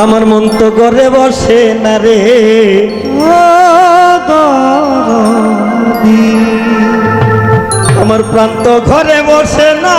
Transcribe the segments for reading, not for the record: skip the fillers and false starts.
আমার মন তো ঘরে বসে না রে, আমার প্রাণ তো ঘরে বসে না,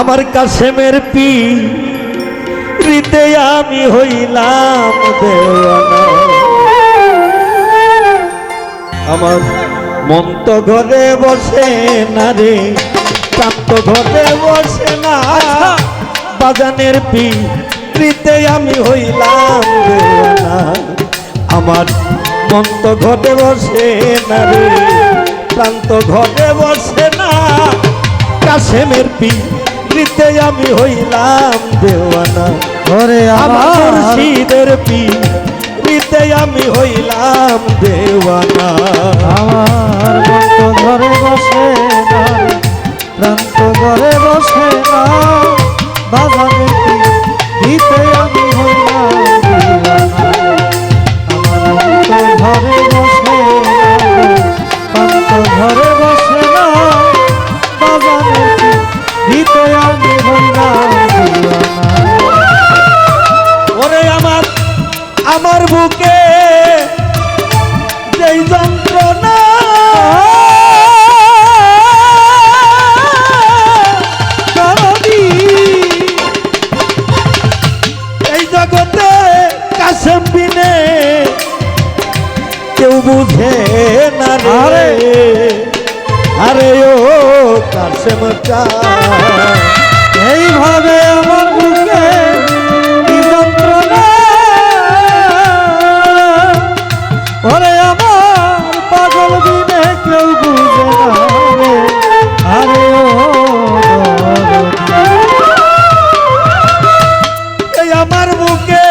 আমার কাশেমের পিড়িতে আমি হইলাম দেওয়ানা। আমার মন তো ঘরে বসে না রে, প্রাণ তো ঘরে বসে না, বাজানের পিড়িতে আমি হইলাম দেওয়ানা। আমার মন তো ঘরে বসে না রে, প্রাণ তো ঘরে বসে না, কাশেমের পিড়িতে আমি হইলাম দেওয়ানা। ওরে আমার মুর্শিদের পিড়িতে আমি হইলাম দেওয়ানা। আমার মন তো ঘরে বসে না, প্রাণ তো ঘরে বসে না, বাজানের পিড়িতে আমি হইলাম দেওয়ানা। আমার মন তো ঘরে বসে না, প্রাণ তো ঘরে বসে না, বাজানের পিড়িতে আমি হইলাম দেওয়ানা। ওরে আমার বুকে যেই যন্ত্রণা, এই জগতে কাশেম বিনে কেউ বুঝে না রে। আরে ও কাশেম চা এইভাবে আমার বুকে কি যন্ত্রণা, ওরে আমার পাগল বিনে কেউ বুঝে না রে। আরে ও এই আমার বুকে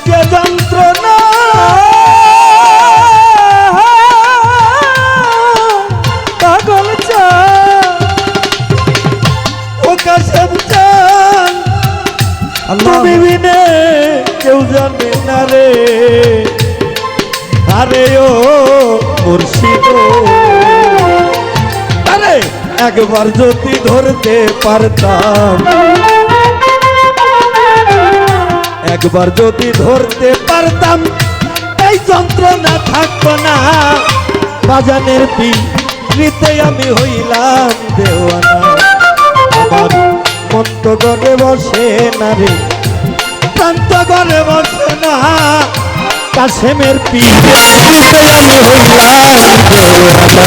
যে যন্ত্রণা, পাগল চা ও কাশেম চান তুমি বিনে কেউ জানে না রে। আরে ও মুর্শিদ, আরে একবার যদি ধরতে পারতাম, একবার যদি ধরতে পারতাম, এই যন্ত্রণা থাকতো না, বাজানের পিড়িতে আমি হইলাম দেওয়ানা। আমার মন তো ঘরে বসে না রে, প্রাণ তো ঘরে বসে না, কাশেমের পিড়িতে আমি হইলাম দেওয়ানা।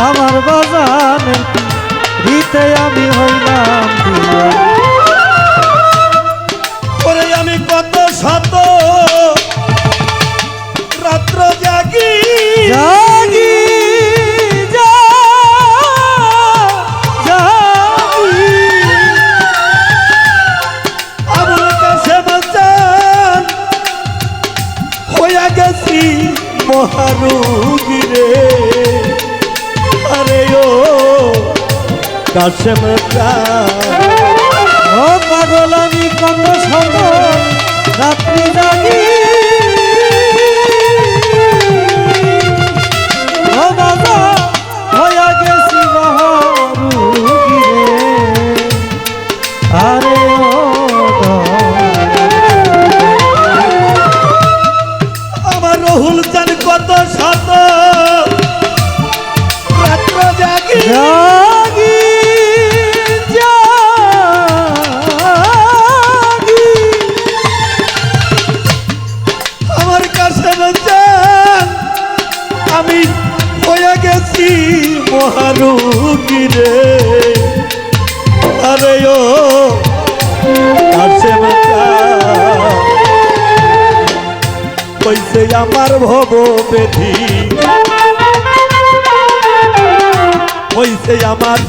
আমার বাজানের পিড়িতে আমি হইলাম দেওয়ানা। ওরে আমি কত শত রাত্র জাগি জাগি জাগি, আমার কাশেম চান হইয়া গেছি মহারোগী রে। আরে ও কাশেম চান, ও পাগল আমি কত শত রাত্রি জাগি, ও বাবা হইয়া গেছি মহারোগী রে। আরে ও আমার রহুল চান কত শত রাত্র জাগি জাগি জাগি, আমার কাশেম চান আমি হইয়া গেছি মহারোগী রে। আরে ও কাশেম চান কইছে আমার ভব বেধি, হইছে আমার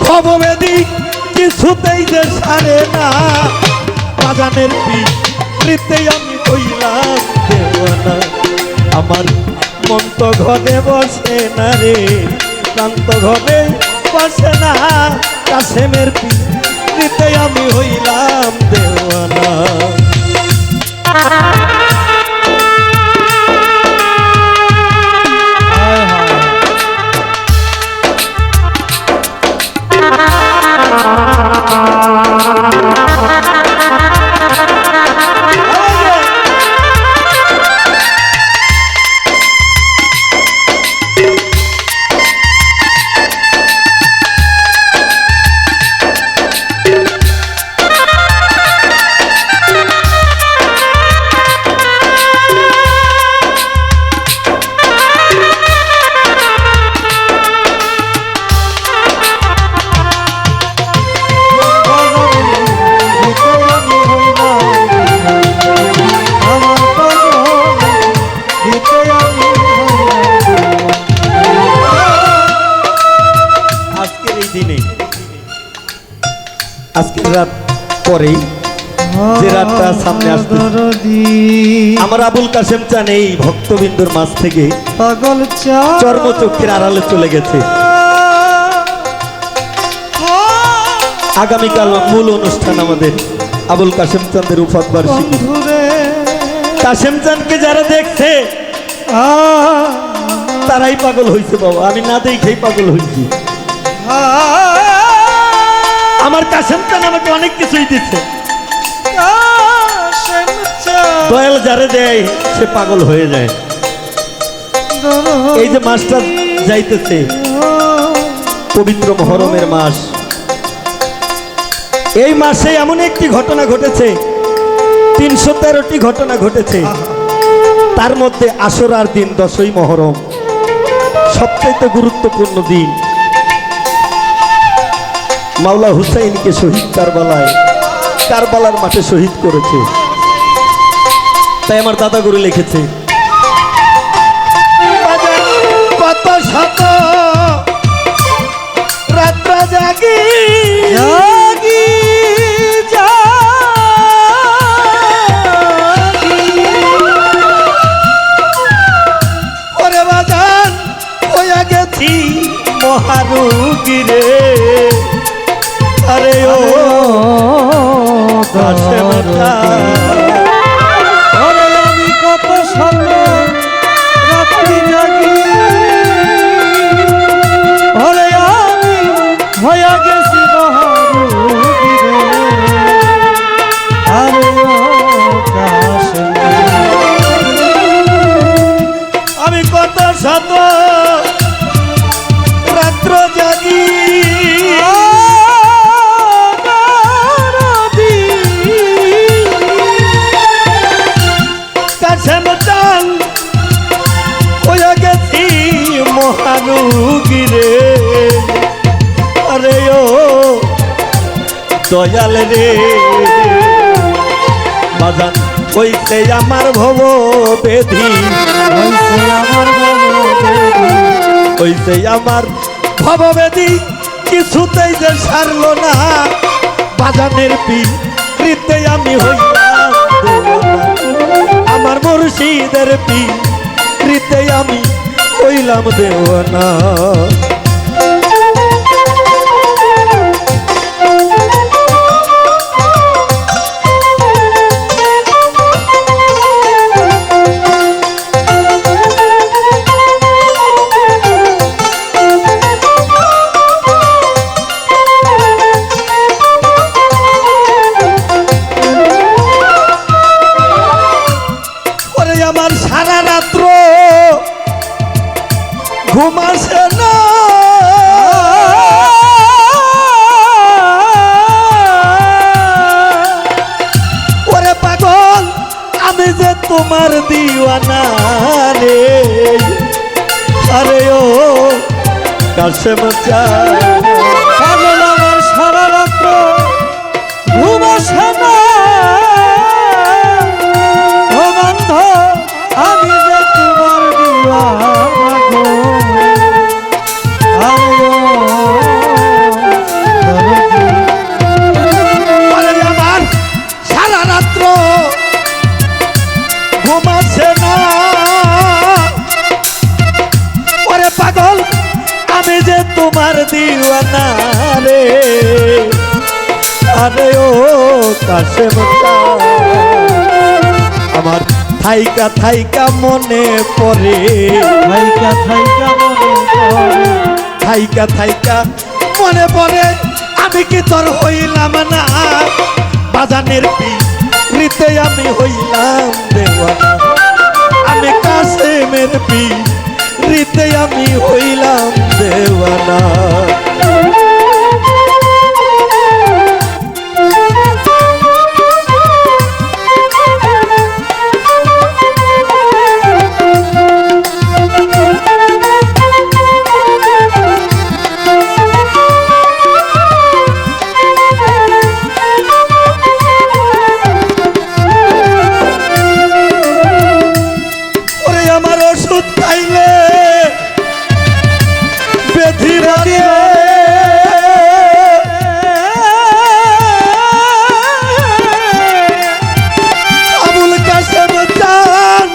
ভববেদী কিছুতেই যে সারে না বাজানের পিড়িতে আমি হইলাম দেওয়ানা আমার মন তো ঘরে বসে না রে প্রান্ত ঘরে বসে না কাশেমের পিড়িতে আমি হইলাম দেওয়ানা আজকের রাত পরেই যে রাতটা সামনে আসছে আমার আবুল কাশেম চান এই ভক্তবিন্দুর মাঝ থেকে পাগল চর্মচক্ষের আড়ালে চলে গেছে আগামীকাল মূল অনুষ্ঠান আমাদের আবুল কাশেম চাঁদের উফাত বার্ষিকী কাশেম চাঁদকে যারা দেখছে তারাই পাগল হয়েছে বাবা আমি না দেখেই পাগল হয়েছি আমার কাশেম চান আমাকে অনেক কিছুই দিচ্ছে দয়াল যারে দেয় সে পাগল হয়ে যায় এই যে মাসটা যাইতেছে পবিত্র মহরমের মাস এই মাসে এমন একটি ঘটনা ঘটেছে 313টি ঘটনা ঘটেছে তার মধ্যে আশুরার দিন 10ই মহরম সবচেয়ে গুরুত্বপূর্ণ দিন মাওলা হুসাইনকে শহীদ কারবালার মাঠে শহীদ করেছে তাই আমার দাদা গুরু লিখেছে কত শত রাত্র জাগি জাগি ওরে বাজান হইয়া গেছি মহারোগী রে আরে ও কাশেম আমি কত স্বপ্ন রাত্রি জাগি ওরে আমি হইয়া গেছি মহারোগী রে আরে ও কাশেম আমি কত শত রাত্র জাগি কাশেম চান হইয়া গেছি মহারোগী রে আরে ও দয়াল রে বাজান হইতে আমার ভব বেধি হইতে আমার ভব বেধি কিছুতেই যে সারলো না বাজানের পিড়িতে আমি হইলাম দেওয়ানা আমার মুর্শিদের পিড়িতে আমি হইলাম দেওয়ানা আমার সারা রাত্র ঘুম আসে না ওরে পাগল আমি যে তোমার দিওয়ানা রে আরে ও কাশেম চান পাগল আমার সারা রাত্র ঘুম আসে না ও বন্ধ আমি যে তোমার দিওয়ানা গো আরে ও তোমার দিওয়ানা রে। আরে ও কাশেম আমার থাইকা থাইকা মনে পড়ে, থাইকা থাইকা মনে পড়ে, থাইকা থাইকা মনে পড়ে। আমি কি তোর হইলাম না বাজানের পিড়িতে, আমি হইলাম দেওয়ানা। আমি কাশেমের পিড়িতে আমি হইলাম দেওয়ানা। আমার ওষুধ খাইলে বেধি বাড়ে, আবুল কাশেম চান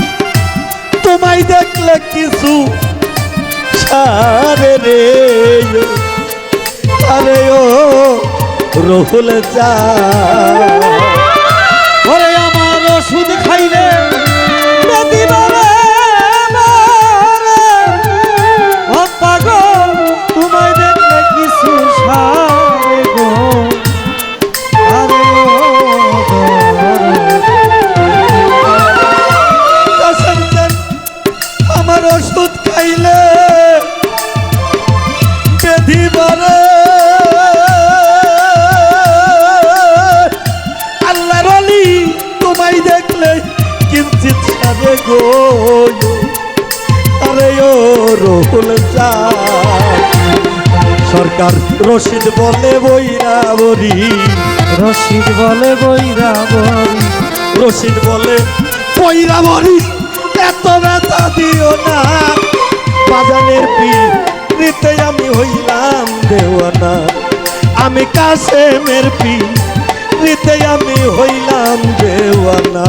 তোমায় দেখলে কিছু সারে রে। আরে ও রহুল চান ওরে আমার ওষুধ খাইলে বেধি বাড়ে, ও পাগল তোমায় দেখলে কিছু সারে গো। আরে ও কাশেম চান আমার ওষুধ খাইলে বেধি বাড়ে। আল্লাহর ওলি তোমায় দেখলে কিঞ্চিত সারে গো। আরে ও রহুল চান সরকার রশিদ বলে বইরা বরি, রশিদ বলে বইরা বলি, রশিদ বলে বইরা বরি। এত ব্যথা দিও না বাজানের পিড়িতে আমি হইলাম দেওয়ানা। আমি কাশেমের পিড়িতে আমি হইলাম দেওয়ানা।